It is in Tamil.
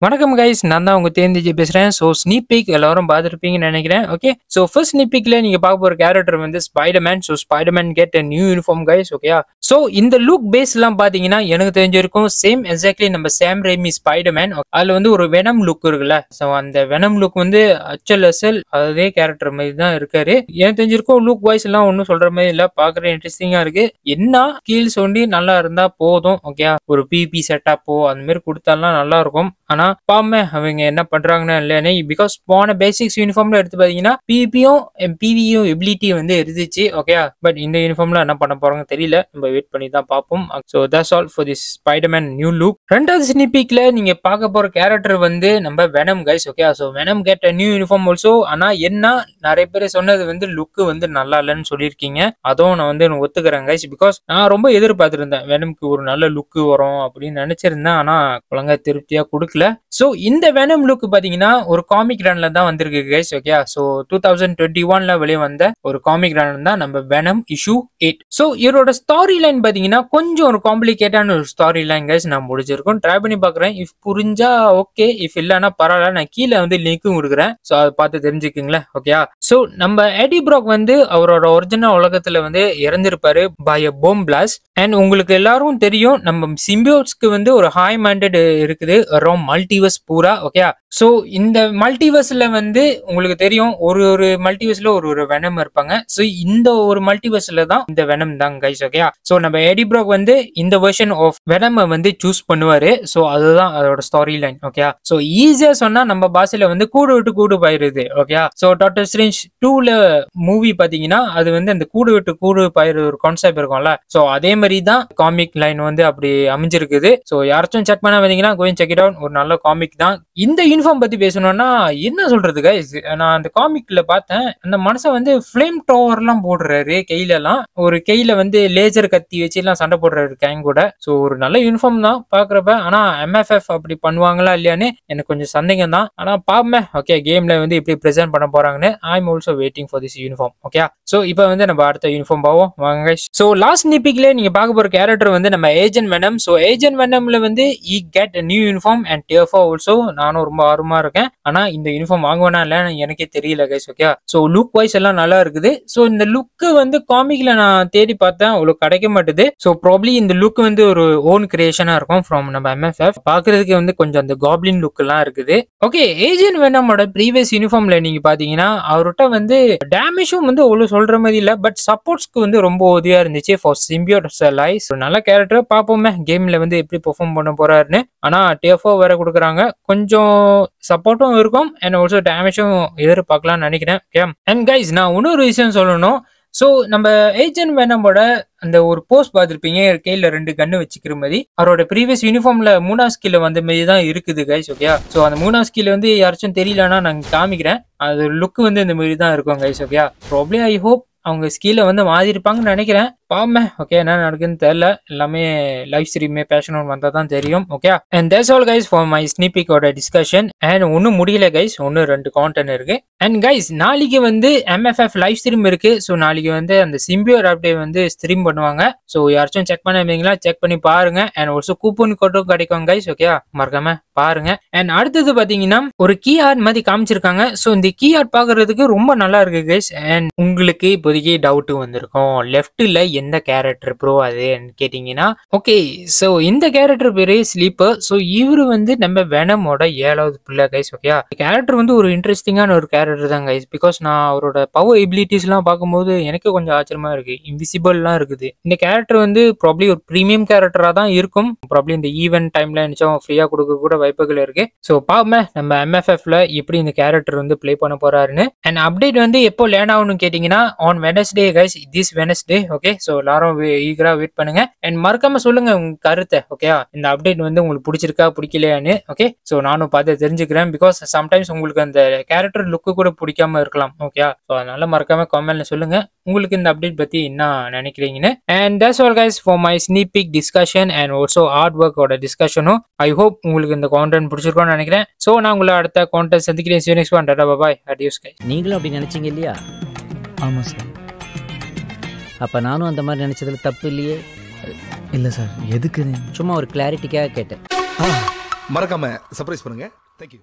வணக்கம் கைஸ், நான் தான் உங்க தேர்ந்திஜி பேசுறேன். ஸோ ஸ்னீக் பீக் எல்லாரும் பார்த்துருப்பீங்கன்னு நினைக்கிறேன். ஓகே, ஸோ ஃபர்ஸ்ட் ஸ்னீக் பீக்ல நீங்க பார்க்க போற கேரக்டர் வந்து Spiderman. So Spiderman get a new uniform guys. ஓகேயா, ஸோ இந்த லுக் பேஸ் எல்லாம் பாத்தீங்கன்னா எனக்கு தெரிஞ்சிருக்கும் சேம் எக்ஸாக்ட்லி நம்ம சாம் ரேமி ஸ்பைடர்மேன். அதுல வந்து ஒரு வெனம் லுக் இருக்குல்ல, ஸோ அந்த வெனம் லுக் வந்து அச்சல் அதே கேரக்டர் மாதிரி தான் இருக்காரு. எனக்கு தெரிஞ்சிருக்கும் லுக் வைஸ் எல்லாம் ஒன்றும் சொல்ற மாதிரி இல்ல, பாக்குற இன்ட்ரெஸ்டிங்கா இருக்கு. என்ன கீழ் சொல்லி நல்லா இருந்தா போதும். ஓகே, ஒரு பிபி செட்டப்போ அந்த மாதிரி கொடுத்தாலாம் நல்லா இருக்கும். ஆனா பாமே அவங்க என்ன பண்றாங்கன்னா இல்லையானே, பிகாஸ் போன பேசிக்ஸ் யூனிஃபார்ம்ல எடுத்து பாத்தீங்கன்னா பிவியும் எபிலிட்டியும் வந்து இருந்துச்சு. ஓகே, பட் இந்த யூனிஃபார்ம்ல என்ன பண்ண போறாங்க தெரியல, நம்ம வெயிட் பண்ணி தான் பார்ப்போம். So that's all for this Spiderman new look. ரெண்டாவது ஸ்னிபிக்ல நீங்க பார்க்க போற கேரக்டர் வந்து நம்ம venom guys. Okay, so venom get a new uniform also. ஆனா என்ன, நிறைய பேர் சொன்னது வந்து லுக் வந்து நல்லா இல்லைன்னு சொல்லியிருக்கீங்க. அதுவும் நான் வந்து ஒத்துக்கிறேன் கைஸ், பிகாஸ் நான் ரொம்ப எதிர்பார்த்திருந்தேன் வெனம்க்கு ஒரு நல்ல லுக் வரும் அப்படின்னு நினைச்சிருந்தேன். ஆனா ஒழுங்கா திருப்தியா கொடுக்கல. ஸோ இந்த வெனம் லுக் பாத்தீங்கன்னா ஒரு காமிக் ரன்ல தான் வந்திருக்கு கைஸ். ஓகே, ஸோ 2021ல வெளியே வந்த ஒரு காமிக் ரன் தான் நம்ம வெனம் இஷ்யூ 8. ஸோ இவரோட ஸ்டாரி லைன் பாத்தீங்கன்னா கொஞ்சம் ஒரு காம்ப்ளிகேட்டான ஒரு ஸ்டாரி லைன் கைஸ். நான் முடிச்சிருக்கோம், ட்ரை பண்ணி பாக்குறேன். இஃப் புரிஞ்சா ஓகே, இஃப் இல்லைன்னா பரவாயில்ல, நான் கீழே வந்து லிங்க்கும் கொடுக்குறேன். ஸோ அதை பார்த்து தெரிஞ்சுக்கிங்களேன். ஓகே, ஸோ நம்ம எடி ப்ராக் வந்து அவரோட ஒரிஜினல் உலகத்துல வந்து இறந்திருப்பாரு by a bomb blast. And உங்களுக்கு எல்லாரும் தெரியும் நம்ம சிம்பியோட்ஸ்க்கு வந்து ஒரு ஹை மைண்டட் இருக்குது அரௌண்ட் மல்டிவர்ஸ் பூரா. ஓகே, ஸோ இந்த மல்டிவர்ஸ்ல வந்து உங்களுக்கு தெரியும் ஒரு ஒரு மல்டிவர்ஸ்ல ஒரு ஒரு வெனம் இருப்பாங்க. ஸோ இந்த ஒரு மல்டிவர்ஸ்ல தான் இந்த வெனம் தான் கைஸ். ஓகே, ஸோ நம்ம எடி ப்ராக் வந்து இந்த வெர்ஷன் ஆஃப் வெனம் வந்து சூஸ் பண்ணுவாரு. ஸோ அதுதான் அதோட ஸ்டாரி லைன். ஓகே, ஸோ ஈஸியா சொன்னா நம்ம பாஷையில வந்து கூடு விட்டு கூடு பயிறுது. ஓகே, ஸோ டாக்டர் ஸ்ட்ரேஞ்ச் 2ல மூவி பாத்தீங்கன்னா அது வந்து அந்த கூடு விட்டு கூடு பயிறு ஒரு கான்செப்ட் இருக்கும்ல. ஸோ அதே மாதிரி தான் காமிக் லைன் வந்து அப்படி அமைஞ்சிருக்குது. ஸோ யாராச்சும் செக் பண்ண வந்தீங்கன்னா கோயிங் செக் இட் அவுட், ஒரு நல்ல காமிக் தான். இந்த யூனிஃபார்ம் பத்தி பேசணும்னா என்ன சொல்றது கைஸ், நான் அந்த காமிக்ல பார்த்தேன் அந்த மனுஷன் வந்து ஃபிளேம் டவர் எல்லாம் போடுறாரு கையில எல்லாம், ஒரு கையில வந்து லேசர் கத்தி வச்சு எல்லாம் சண்டை போடுறாரு கேங் கூட. ஸோ ஒரு நல்ல யூனிஃபார்ம் தான் பாக்குறப்ப. ஆனா எம்எஃப்எஃப் அப்படி பண்ணுவாங்களா இல்லையான்னு எனக்கு கொஞ்சம் சந்தேகம் தான். ஆனா பாப்போமே. ஓகே, கேம்ல வந்து எப்படி பிரசன்ட் பண்ண போறாங்கன்னு I am also waiting for this uniform. Okay, so இப்போ வந்து நம்ம அடுத்த யூனிஃபார்ம் பாவோம் வாங்க கைஸ். ஸோ லாஸ்ட் நிபிக்ல நீங்க பார்க்க போற கேரக்டர் வந்து நம்ம ஏஜென்ட் வெனம். ஸோ ஏஜென்ட் வெனம்ல வந்து he get a new uniform and டியர்ஃபா ஆல்சோ. நானும் ரொம்ப ஆர்வமா இருக்கேன். ஆனா இந்த யூனிஃபார்ம் வாங்குவேனா இல்ல எனக்கே தெரியல guys. Okay, so look wise எல்லாம் நல்லா இருக்குது. ஸோ இந்த லுக்கு வந்து காமிக்ல நான் தேடி பார்த்தேன், அவ்வளவு கிடைக்க மாட்டுது. ஸோ ப்ராப்ளி இந்த லுக் வந்து ஒரு ஓன் கிரியேஷனா இருக்கும் ஃப்ரம் நம்ம எம்எஃப்எஃப். பாக்குறதுக்கு வந்து கொஞ்சம் அந்த காப்ளின் லுக் எல்லாம் இருக்குது. ஓகே, ஏஜென்ட் வெனமோட ப்ரீவியஸ் யூனிஃபார்ம்ல நீங்க பாத்தீங்கன்னா அவர்கிட்ட வந்து டேமேஜும் வந்து அவ்வளவு சொல்ற மாதிரி இல்ல, பட் சப்போர்ட்ஸ்க்கு வந்து ரொம்ப உதவியா இருந்துச்சு ஃபார் சிம்பியோட்ஸ் லைஸ். நல்ல கேரக்டர், பாப்போமே கேம்ல வந்து எப்படி பெர்ஃபார்ம் பண்ண போறாருன்னு. ஆனா டிஎஃப்ஓ வேற கொடுக்குறாங்க, கொஞ்சம் சப்போர்ட்டும் இருக்கும் அண்ட் ஆல்சோ டேமேஜும் எதிர்பார்க்கலாம்னு நினைக்கிறேன். ஓகே, அண்ட் கைஸ் நான் இன்னொரு விஷயம் சொல்லணும். ஸோ நம்ம ஏஜென்ட் வெனமோட அந்த ஒரு போஸ்ட் பார்த்துருப்பீங்க, கையில 2 கன்னு வச்சுக்கிற மாதிரி. அவரோட ப்ரீவியஸ் யூனிஃபார்ம்ல 3ஆம் ஸ்கில் வந்த மாதிரி தான் இருக்குது கைஸ். ஓகே, ஸோ அந்த 3ஆம் ஸ்கில் வந்து யாராச்சும் தெரியலன்னா நான் காமிக்கிறேன். அது லுக் வந்து இந்த மாதிரி தான் இருக்கும் guys. Okay, probably I hope அவங்க ஸ்கீல வந்து மாறி இருப்பாங்கன்னு நினைக்கிறேன். பாமே. ஓகே, என்ன நடக்குதுன்னு தெரியல, எல்லாமே லைவ் ஸ்ட்ரீமே பேஷன் வந்தா தான் தெரியும். Okay, and that's all guys for my ஸ்னிபிக்கோட டிஸ்கஷன். அண்ட் ஒன்றும் முடியல கைஸ், ஒன்று 2 கான்டென்ட் இருக்கு. அண்ட் கைஸ் நாளைக்கு வந்து எம்எஃப்எஃப் லைவ் ஸ்ட்ரீம் இருக்கு. ஸோ நாளைக்கு வந்து அந்த சிம்பியோர் அப்டேட் வந்து ஸ்ட்ரீம் பண்ணுவாங்க. ஸோ யாராச்சும் செக் பண்ணீங்களா செக் பண்ணி பாருங்க. அண்ட் ஆல்சோ கூப்பன் கோட்டும் கிடைக்கும் கைஸ். ஓகே, மறக்காம பாருங்க. அண்ட் அடுத்தது பாத்தீங்கன்னா ஒரு கீ ஆர்ட் மாதிரி காமிச்சிருக்காங்க. ஸோ இந்த கீ ஆர்ட் பாக்குறதுக்கு ரொம்ப நல்லா இருக்கு கைஸ். அண்ட் உங்களுக்கு இப்போதைக்கு டவுட் வந்திருக்கும், லெஃப்ட்ல எந்த கேரக்டர் ப்ரோ அதுன்னு கேட்டீங்கன்னா, ஓகே, ஸோ இந்த கேரக்டர் பேரு ஸ்லீப்பர். ஸோ இவரு வந்து நம்ம வெனமோட 7வது பிள்ளை கைஸ். ஓகே, கேரக்டர் வந்து ஒரு இன்ட்ரெஸ்டிங்கான ஒரு கேரக்டர் தான் கைஸ். பிகாஸ் நான் அவரோட பவர் எபிலிட்டிஸ் எல்லாம் பார்க்கும்போது எனக்கு கொஞ்சம் ஆச்சரியமா இருக்கு, இன்விசிபிள்லாம் இருக்குது. இந்த கேரக்டர் வந்து ப்ராப்ளி ஒரு ப்ரீமியம் கேரக்டரா தான் இருக்கும். ப்ராப்ளி இந்த ஈவென்ட் டைம்ல நிச்சயம் ஃப்ரீயா கொடுக்க கூட வாய்ப்புகள் இருக்கு. ஸோ பாப்போமே நம்ம எம்எஃப்எஃப்ல எப்படி இந்த கேரக்டர் வந்து பிளே பண்ண போறாருன்னு. அண்ட் அப்டேட் வந்து எப்போ லேண்ட் ஆகணும்னு கேட்டீங்கன்னா on Wednesday guys, this Wednesday. Okay, so எல்லாரும் ஈகரா வெயிட் பண்ணுங்க. அண்ட் மறக்காம சொல்லுங்க உங்க கருத்தை. ஓகே, இந்த அப்டேட் வந்து உங்களுக்கு பிடிச்சிருக்கா பிடிக்கலையான்னு. ஓகே, ஸோ நானும் பார்த்து தெரிஞ்சுக்கிறேன். பிகாஸ் சம்டைம்ஸ் உங்களுக்கு அந்த கேரக்டர் லுக்கு கூட பிடிக்காம இருக்கலாம். ஓகே, ஸோ அதனால மறக்காம கமெண்ட்ல சொல்லுங்க உங்களுக்கு இந்த அப்டேட் பத்தி என்ன நினைக்கிறீங்கன்னு. And that's all guys for my sneak peek discussion and also art ஒர்க்கோட டிஸ்கஷனும். ஐ ஹோப் உங்களுக்கு இந்த கான்டென்ட் பிடிச்சிருக்கோம்னு நினைக்கிறேன். ஸோ நான் உங்களை அடுத்த கான்டென்ட் சந்திக்கிறேன். See you next one. Tata, bye bye. Adios guys. நீங்களும் அப்படி நினைச்சீங்க இல்லையா? ஆமாம் சார். அப்போ நானும் அந்த மாதிரி நினைச்சதுல தப்பு இல்லையே? இல்லை சார், எதுக்கு? சும்மா ஒரு கிளாரிட்டிக்காக கேட்டேன். மறக்காம சர்ப்ரைஸ் பண்ணுங்க. தேங்க்யூ.